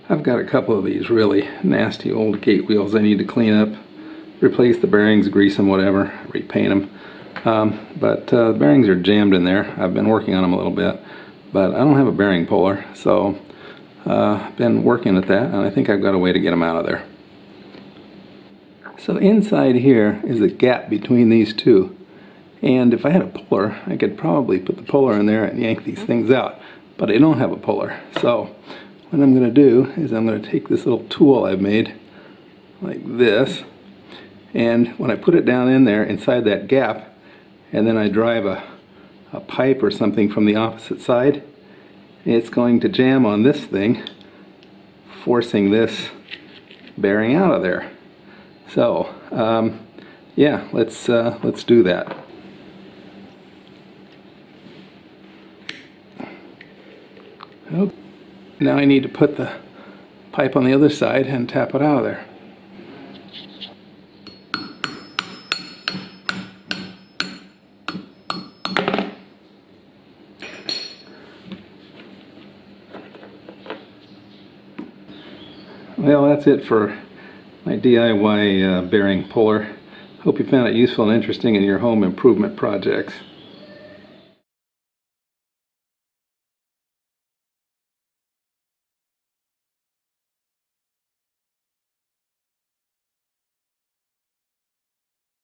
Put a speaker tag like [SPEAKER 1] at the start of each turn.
[SPEAKER 1] I've got a couple of these really nasty old gate wheels I need to clean up, replace the bearings, grease them, whatever, repaint them. But the bearings are jammed in there. I've been working on them a little bit, but I don't have a bearing puller, so I've been working at that, and I think I've got a way to get them out of there. So inside here is a gap between these two, and if I had a puller, I could probably put the puller in there and yank these things out, but I don't have a puller. So what I'm going to do is I'm going to take this little tool I've made like this, and when I put it down in there inside that gap, and then I drive a pipe or something from the opposite side, it's going to jam on this thing, forcing this bearing out of there. So yeah, let's do that. Oh, now I need to put the pipe on the other side and tap it out of there. Well, that's it for my DIY bearing puller. Hope you found it useful and interesting in your home improvement projects.